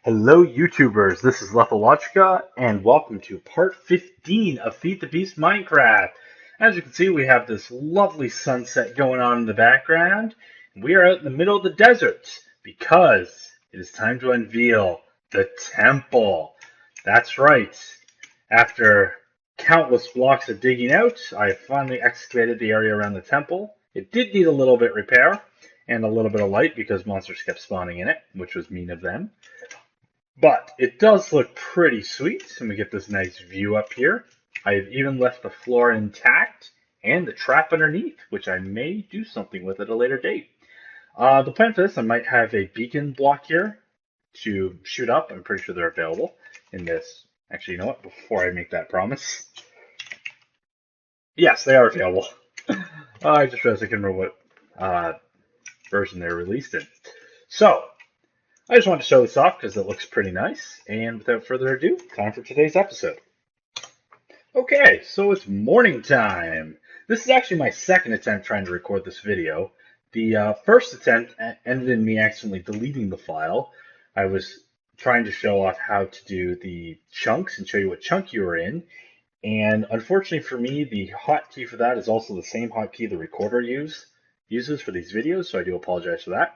Hello, YouTubers. This is Lethologica, and welcome to part 15 of Feed the Beast Minecraft. As you can see, we have this lovely sunset going on in the background. We are out in the middle of the desert because it is time to unveil the temple. That's right. After countless blocks of digging out, I finally excavated the area around the temple. It did need a little bit repair and a little bit of light because monsters kept spawning in it, which was mean of them. But it does look pretty sweet, and we get this nice view up here. I've even left the floor intact and the trap underneath, which I may do something with at a later date. The plan for this, I might have a beacon block here to shoot up. I'm pretty sure they're available in this. Actually, you know what? Before I make that promise, yes, they are available. I just realized I can remember what version they're released in. So, I just wanted to show this off because it looks pretty nice. And without further ado, time for today's episode. Okay, so it's morning time. This is actually my second attempt trying to record this video. The first attempt ended in me accidentally deleting the file. I was trying to show off how to do the chunks and show you what chunk you were in. And unfortunately for me, the hotkey for that is also the same hotkey the recorder uses for these videos, so I do apologize for that.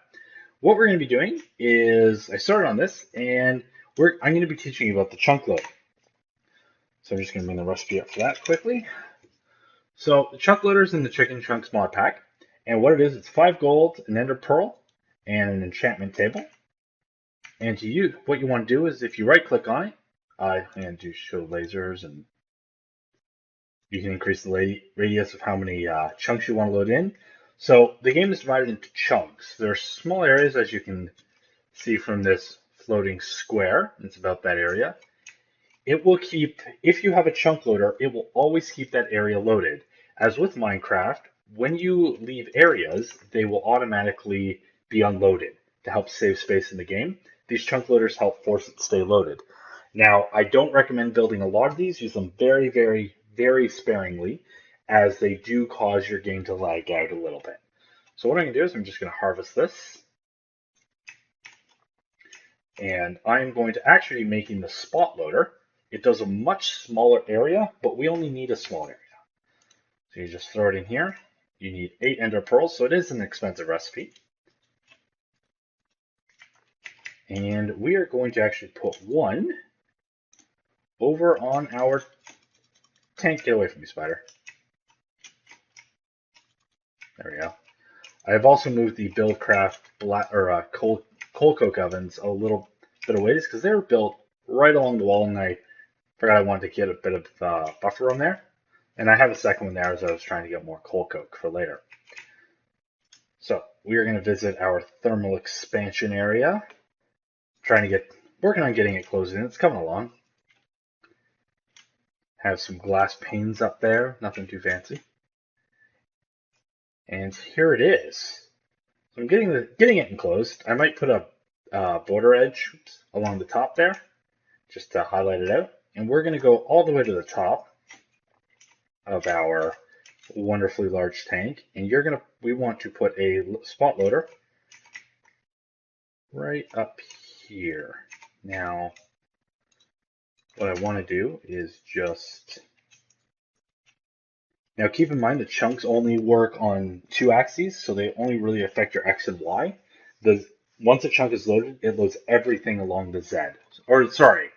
What we're going to be doing is, I started on this, and I'm going to be teaching you about the chunk load. So I'm just going to bring the recipe up for that quickly. So the chunk loader is in the Chicken Chunks mod pack, and what it is, it's 5 gold, an ender pearl, and an enchantment table. And to use, what you want to do is if you right click on it, and do show lasers, and you can increase the radius of how many chunks you want to load in. So the game is divided into chunks. There are small areas, as you can see from this floating square. It's about that area. It will keep, if you have a chunk loader, it will always keep that area loaded. As with Minecraft, when you leave areas, they will automatically be unloaded to help save space in the game. These chunk loaders help force it to stay loaded. Now, I don't recommend building a lot of these. Use them very, very, very sparingly, as they do cause your game to lag out a little bit. So what I'm going to do is I'm just going to harvest this. And I'm going to actually be making the spot loader. It does a much smaller area, but we only need a small area. So you just throw it in here. You need 8 ender pearls, so it is an expensive recipe. And we are going to actually put one over on our tank. Get away from me, spider. There we go. I have also moved the Buildcraft coal coke ovens a little bit of ways because they were built right along the wall, and I forgot I wanted to get a bit of buffer room there. And I have a second one there as I was trying to get more coal coke for later. So we are going to visit our thermal expansion area. Working on getting it closed in. It's coming along. Have some glass panes up there. Nothing too fancy. And here it is. So I'm getting it enclosed. I might put a border edge along the top there, just to highlight it out. And we're going to go all the way to the top of our wonderfully large tank. And we want to put a spot loader right up here. Now, what I want to do is now keep in mind the chunks only work on 2 axes, so they only really affect your X and Y. Once a chunk is loaded, it loads everything along the Z. Or sorry,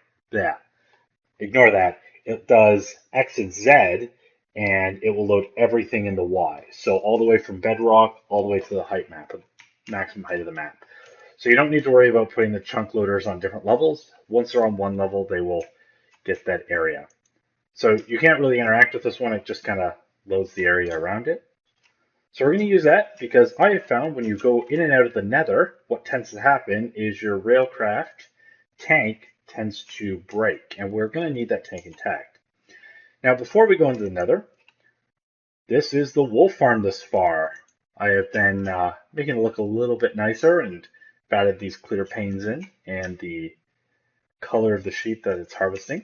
ignore that. It does X and Z, and it will load everything in the Y. So all the way from bedrock, all the way to the height map, maximum height of the map. So you don't need to worry about putting the chunk loaders on different levels. Once they're on one level, they will get that area. So you can't really interact with this one. It just kind of loads the area around it. So we're going to use that because I have found when you go in and out of the nether, what tends to happen is your railcraft tank tends to break, and we're going to need that tank intact. Now, before we go into the nether, this is the wolf farm this far. I have been making it look a little bit nicer and added these clear panes in and the color of the sheep that it's harvesting.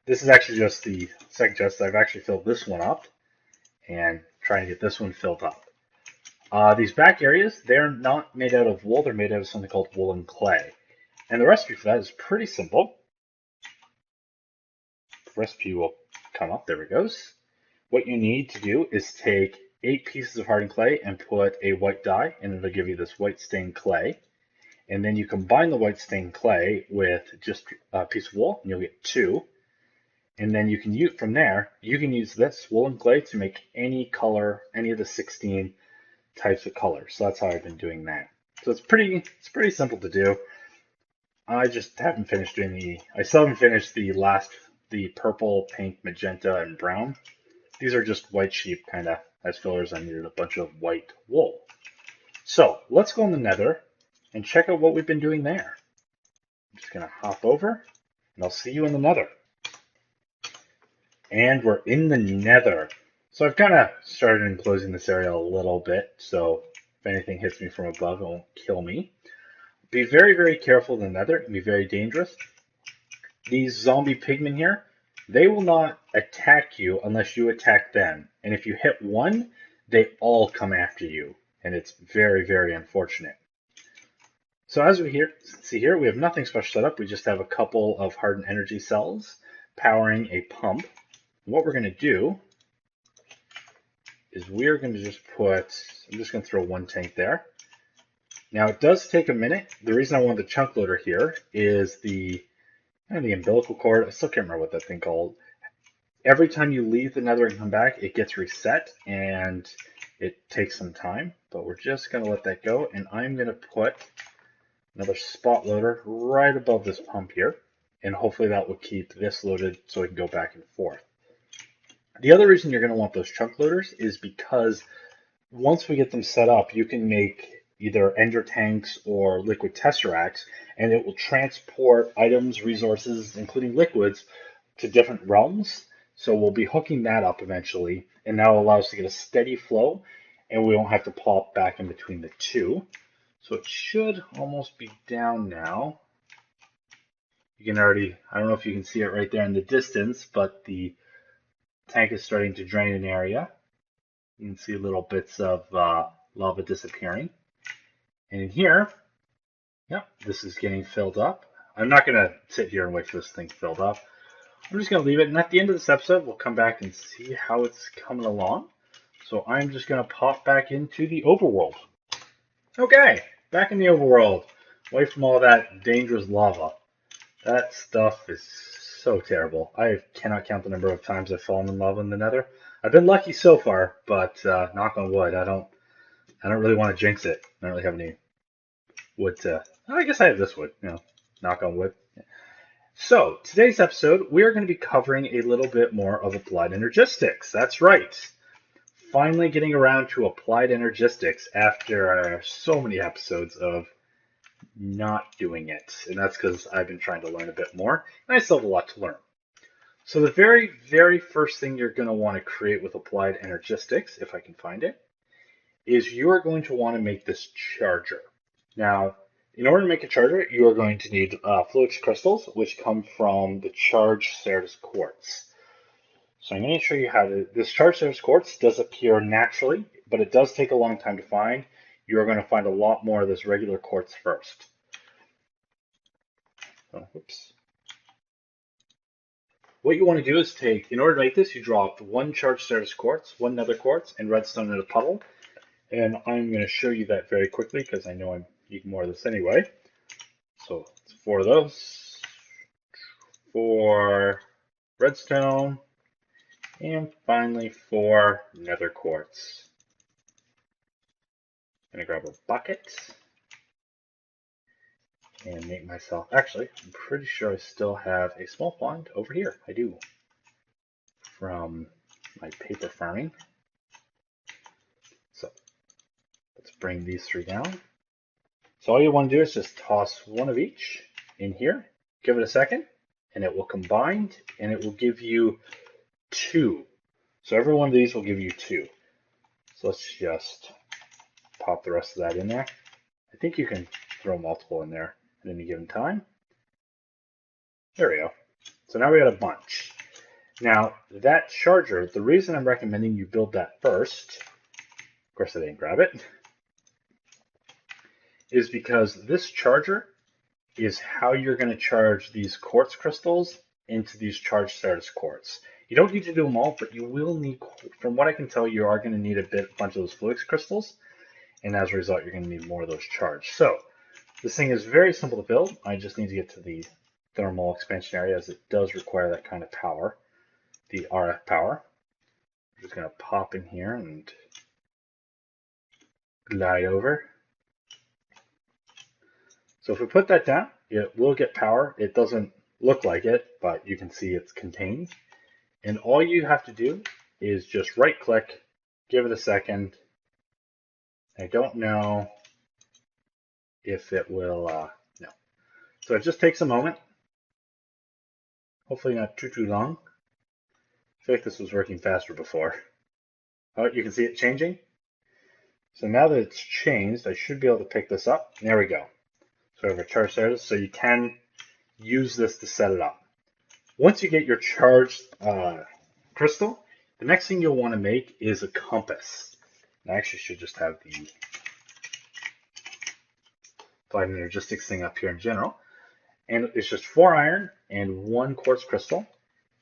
This is actually just the second chest. I've actually filled this one up and trying to get this one filled up. These back areas, they're not made out of wool, they're made out of something called woolen clay. And the recipe for that is pretty simple. The recipe will come up, there it goes. What you need to do is take 8 pieces of hardened clay and put a white dye, and it'll give you this white stained clay. And then you combine the white stained clay with just a piece of wool, and you'll get 2. And then you can use, from there, you can use this woolen clay to make any color, any of the 16 types of colors. So that's how I've been doing that. So it's pretty simple to do. I just haven't finished doing I still haven't finished the purple, pink, magenta, and brown. These are just white sheep kind of as fillers. I needed a bunch of white wool. So let's go in the nether and check out what we've been doing there. I'm just going to hop over and I'll see you in the nether. And we're in the nether. So I've kind of started enclosing this area a little bit, so if anything hits me from above, it won't kill me. Be very, very careful in the nether. It can be very dangerous. These zombie pigmen here, they will not attack you unless you attack them. And if you hit one, they all come after you. And it's very, very unfortunate. So as we see here, we have nothing special set up. We just have a couple of hardened energy cells powering a pump. What we're going to do is we're going to just I'm just going to throw 1 tank there. Now it does take a minute. The reason I want the chunk loader here is the umbilical cord. I still can't remember what that thing called. Every time you leave the nether and come back, it gets reset and it takes some time, but we're just going to let that go. And I'm going to put another spot loader right above this pump here. And hopefully that will keep this loaded so it can go back and forth. The other reason you're going to want those chunk loaders is because once we get them set up, you can make either ender tanks or liquid tesseracts, and it will transport items, resources, including liquids, to different realms. So we'll be hooking that up eventually, and that will allow us to get a steady flow, and we won't have to pop back in between the two. So it should almost be down now. You can already, I don't know if you can see it right there in the distance, but the tank is starting to drain an area. You can see little bits of lava disappearing. And in here, yep, this is getting filled up. I'm not going to sit here and wait for this thing filled up. I'm just going to leave it. And at the end of this episode, we'll come back and see how it's coming along. So I'm just going to pop back into the overworld. Okay, back in the overworld. Away from all that dangerous lava. That stuff is so terrible. I cannot count the number of times I've fallen in lava in the nether. I've been lucky so far, but knock on wood, I don't really want to jinx it. I don't really have any wood to... I guess I have this wood, knock on wood. So, today's episode, we are going to be covering a little bit more of applied energistics. That's right. Finally getting around to applied energistics after so many episodes of not doing it. And that's because I've been trying to learn a bit more, and I still have a lot to learn. So the very, very first thing you're going to want to create with applied energistics, if I can find it, is you are going to want to make this charger. Now, in order to make a charger, you are going to need fluix crystals, which come from the charged Certus quartz. So I'm going to show you how to... This charged Certus quartz does appear naturally, but it does take a long time to find. You're going to find a lot more of this regular quartz first. So, oops. What you want to do is take, in order to make this, you drop 1 charged Certus quartz, 1 nether quartz, and redstone in a puddle. And I'm going to show you that very quickly because I know I'm needing more of this anyway. So it's 4 of those, 4 redstone, and finally 4 nether quartz. I'm going to grab a bucket and make myself, actually, I'm pretty sure I still have a small pond over here. I do, from my paper farming. So let's bring these 3 down. So all you want to do is just toss 1 of each in here, give it a second, and it will combine, and it will give you 2. So every one of these will give you 2. So let's just pop the rest of that in there. I think you can throw multiple in there at any given time. There we go. So now we got a bunch. Now that charger, the reason I'm recommending you build that first, of course I didn't grab it, is because this charger is how you're going to charge these quartz crystals into these charged status quartz. You don't need to do them all, but you will need, from what I can tell, you are going to need a bunch of those fluix crystals, and as a result, you're going to need more of those charged. So this thing is very simple to build. I just need to get to the thermal expansion area, as it does require that kind of power, the RF power. I'm just going to pop in here and glide over. So if we put that down, it will get power. It doesn't look like it, but you can see it's contained. And all you have to do is just right click, give it a second. I don't know if it will, no. So it just takes a moment. Hopefully not too long. I feel like this was working faster before. Oh, you can see it changing. So now that it's changed, I should be able to pick this up. There we go. So I have a charge status, so you can use this to set it up. Once you get your charged crystal, the next thing you'll want to make is a compass. I actually should just have the applied energistics thing up here in general. And it's just 4 iron and 1 quartz crystal.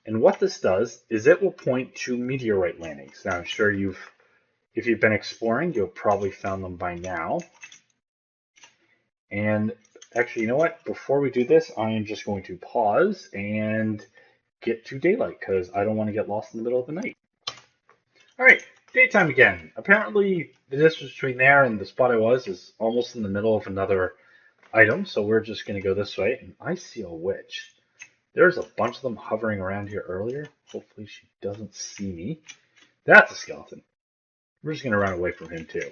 And what this does is it will point to meteorite landings. Now I'm sure if you've been exploring, you've probably found them by now. And actually, you know what? Before we do this, I am just going to pause and get to daylight because I don't want to get lost in the middle of the night. All right, daytime again. Apparently, the distance between there and the spot I was is almost in the middle of another item, so we're just going to go this way. And I see a witch. There's a bunch of them hovering around here earlier. Hopefully she doesn't see me. That's a skeleton. We're just going to run away from him too.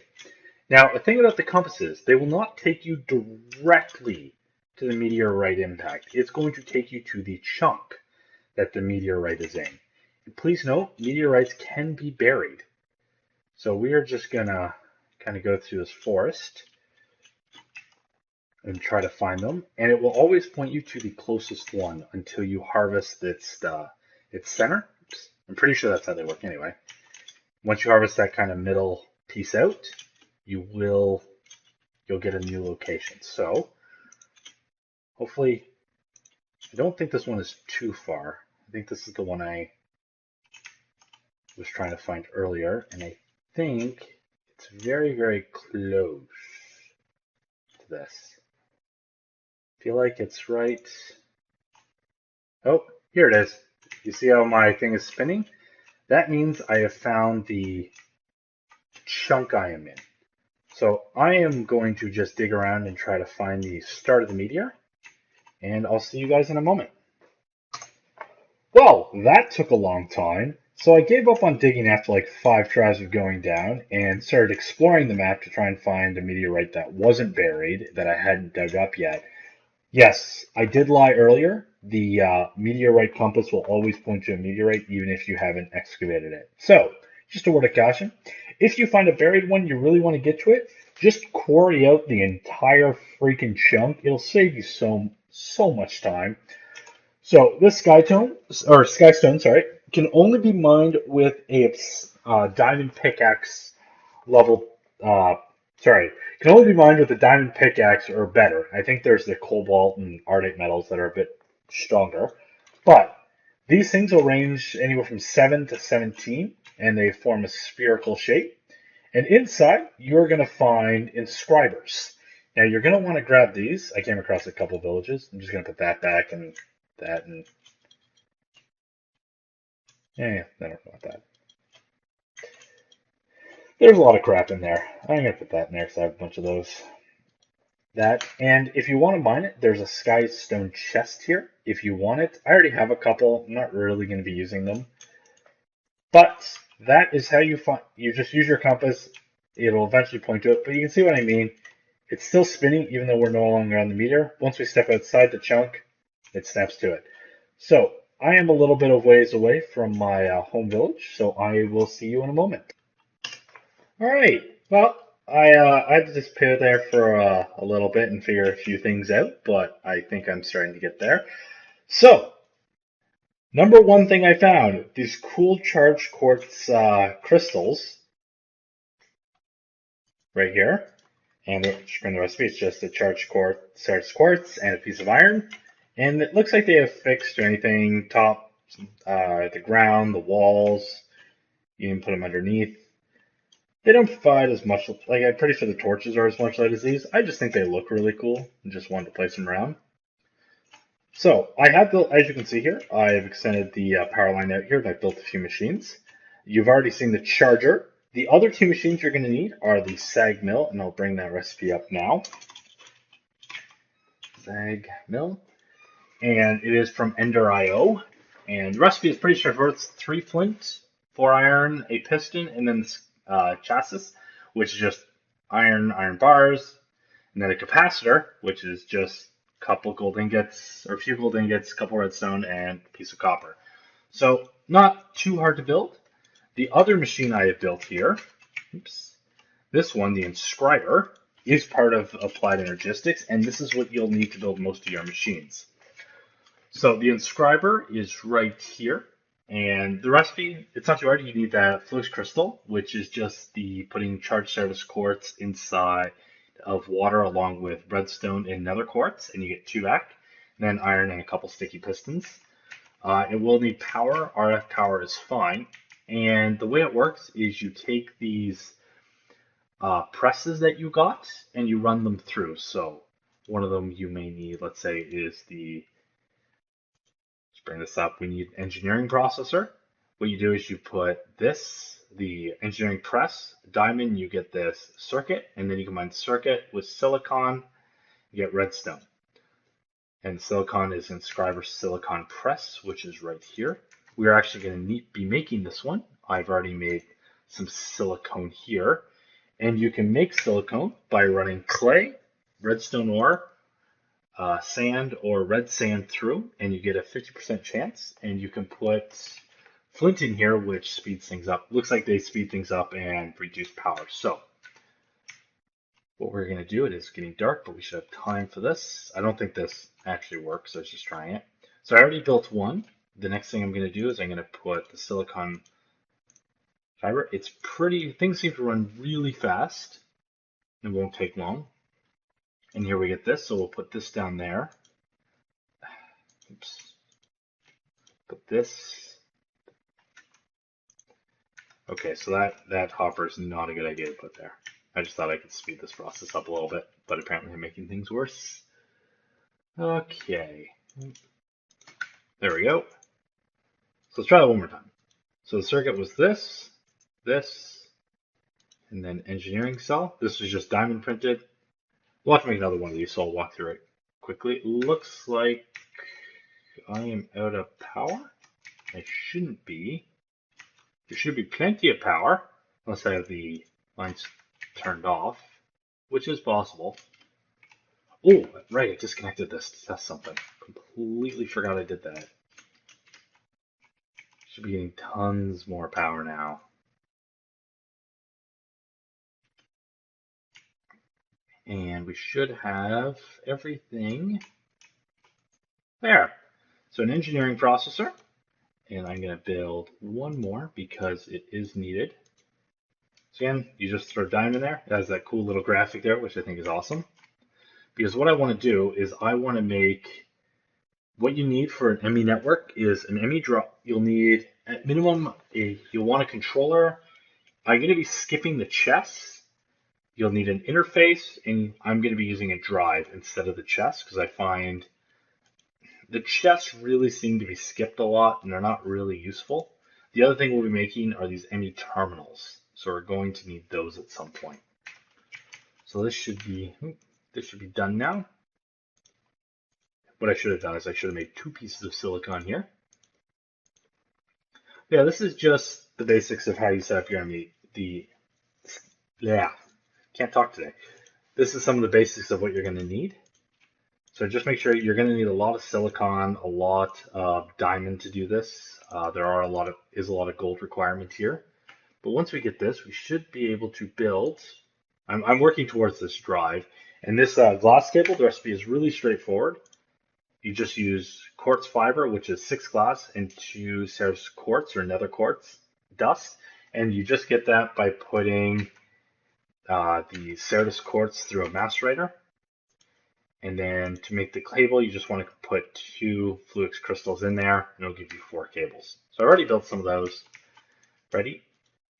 Now, the thing about the compasses, they will not take you directly to the meteorite impact. It's going to take you to the chunk that the meteorite is in. And please note, meteorites can be buried. So we are just going to kind of go through this forest and try to find them. And it will always point you to the closest one until you harvest its center. I'm pretty sure that's how they work anyway. Once you harvest that kind of middle piece out, you'll get a new location. So hopefully, I don't think this one is too far. I think this is the one I was trying to find earlier, and I think it's very, very close to this. I feel like it's right. Oh, here it is. You see how my thing is spinning? That means I have found the chunk I am in. So I am going to just dig around and try to find the start of the meteor, and I'll see you guys in a moment. Well, that took a long time, so I gave up on digging after like 5 tries of going down and started exploring the map to try and find a meteorite that wasn't buried, that I hadn't dug up yet. Yes, I did lie earlier. The meteorite compass will always point to a meteorite even if you haven't excavated it. So, just a word of caution. If you find a buried one, you really want to get to it, just quarry out the entire freaking chunk. It'll save you so much time. So this skystone, can only be mined with a diamond pickaxe level. Can only be mined with a diamond pickaxe or better. I think there's the cobalt and ardite metals that are a bit stronger, but these things will range anywhere from 7 to 17, and they form a spherical shape. And inside, you're going to find inscribers. Now, you're going to want to grab these. I came across a couple villages. I'm just going to put that back and that, and I don't want that. There's a lot of crap in there. I'm going to put that in there because I have a bunch of those. That, and if you want to mine it, there's a skystone chest here. If you want it, I already have a couple. I'm not really going to be using them. But that is how you find. You just use your compass. It'll eventually point to it. But you can see what I mean. It's still spinning even though we're no longer on the meter. Once we step outside the chunk, it snaps to it. So I am a little bit of ways away from my home village. So I will see you in a moment. All right. Well, I had to disappear there for a little bit and figure a few things out, but I think I'm starting to get there. So, number one thing I found, these cool charged quartz crystals right here. And from the recipe, it's just a charged quartz and a piece of iron. And it looks like they have fixed or anything top, the ground, the walls. You can put them underneath. They don't provide as much, like I'm pretty sure the torches are as much light as these. I just think they look really cool and just wanted to place them around. So I have built, as you can see here, I've extended the power line out here and I've built a few machines. You've already seen the charger. The other two machines you're going to need are the sag mill, and I'll bring that recipe up now. Sag mill. And it is from Ender.io. And the recipe is pretty straightforward. It's 3 flint, 4 iron, a piston, and then chassis, which is just iron bars, and then a capacitor, which is just a couple gold ingots, or a few gold ingots, a couple redstone, and a piece of copper. So not too hard to build. The other machine I have built here, this one, the inscriber, is part of applied energistics, and this is what you'll need to build most of your machines. So the inscriber is right here, and the recipe, it's not too hard. You need that flux crystal, which is just the putting charged service quartz inside of water along with redstone and nether quartz, and you get 2 back, and then iron and a couple sticky pistons. It will need power. RF power is fine. And the way it works is you take these presses that you got and you run them through. So one of them you may need, let's say, is the, let's bring this up, we need engineering processor. What you do is you put this, the engineering press, diamond, you get this circuit, and then you combine circuit with silicon, you get redstone. And silicon is inscriber silicon press, which is right here. We are actually going to be making this one. I've already made some silicone here. And you can make silicone by running clay, redstone ore, sand, or red sand through, and you get a 50% chance. And you can put flint in here, which speeds things up. Looks like they speed things up and reduce power. So what we're going to do, it is getting dark, but we should have time for this. I don't think this actually works. I was just trying it. So I already built one. The next thing I'm going to do is I'm going to put the silicon fiber. It's pretty, things seem to run really fast. It won't take long. And here we get this, so we'll put this down there. Oops. Put this. Okay, so that hopper is not a good idea to put there. I just thought I could speed this process up a little bit, but apparently I'm making things worse. Okay. There we go. So let's try that one more time. So the circuit was this, and then engineering cell. This was just diamond printed. We'll have to make another one of these, so I'll walk through it quickly. It looks like I am out of power. I shouldn't be. There should be plenty of power, unless I have the lines turned off, which is possible. Oh, right, I disconnected this to test something. Completely forgot I did that. Should be getting tons more power now. And we should have everything there. So an engineering processor, and I'm going to build one more because it is needed. So again, you just throw diamond there. It has that cool little graphic there, which I think is awesome. Because what I want to do is I want to make, what you need for an ME network is an ME drop. You'll need at minimum, you'll want a controller. I'm going to be skipping the chess. You'll need an interface, and I'm going to be using a drive instead of the chess because I find the chess really seem to be skipped a lot and they're not really useful. The other thing we'll be making are these ME terminals. So we're going to need those at some point. So this should be done now. What I should have done is I should have made 2 pieces of silicon here. Yeah, this is just the basics of how you set up your ME. Can't talk today. This is some of the basics of what you're going to need. So just make sure you're going to need a lot of silicon, a lot of diamond to do this. There are a lot of gold requirement here. But once we get this, we should be able to build. I'm working towards this drive. And this glass cable, the recipe is really straightforward. You just use quartz fiber, which is 6 glass, and 2 Ceres quartz or nether quartz dust. And you just get that by putting the Certus quartz through a macerator. And then to make the cable, you just want to put 2 Fluix crystals in there, and it'll give you 4 cables. So I already built some of those. Ready?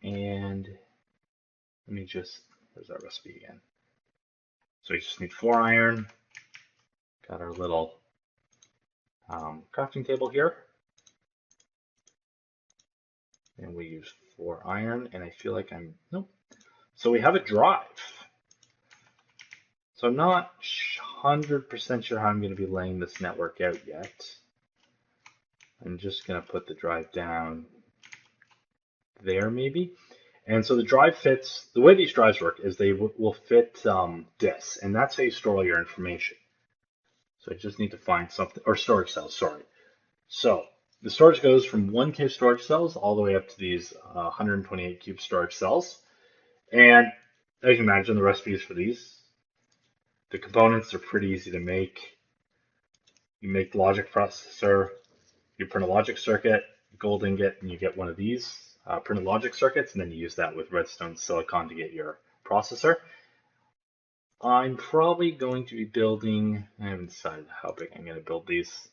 And let me just, where's that recipe again? So you just need 4 iron. Got our little crafting table here. And we use 4 iron, and I feel like nope. So we have a drive. So I'm not 100% sure how I'm going to be laying this network out yet. I'm just going to put the drive down there maybe. And so the drive fits, the way these drives work is they will fit disks, and that's how you store all your information. So I just need to find something, or storage cells, sorry. So the storage goes from 1K storage cells all the way up to these 128 cube storage cells. And as you imagine, the recipes for these, the components are pretty easy to make. You make the logic processor, you print a logic circuit, gold ingot, and you get one of these printed logic circuits, and then you use that with redstone silicon to get your processor. I'm probably going to be building, I haven't decided how big I'm going to build these.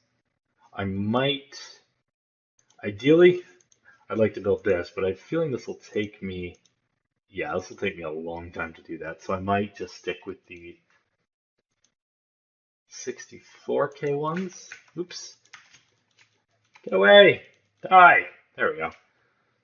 I might, ideally, I'd like to build this, but I'm feeling this will take me, this will take me a long time to do that. So I might just stick with the 64K ones. Oops. Get away. Die. There we go.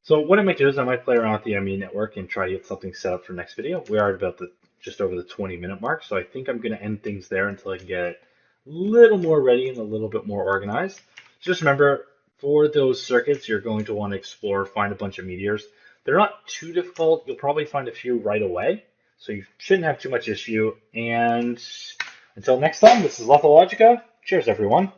So what I might do is I might play around with the ME network and try to get something set up for next video. We are at about just over the 20-minute mark, so I think I'm going to end things there until I can get it a little more ready and a little bit more organized. Just remember, for those circuits, you're going to want to explore, find a bunch of meteors. They're not too difficult. You'll probably find a few right away, so you shouldn't have too much issue. And until next time, this is Logica. Cheers, everyone.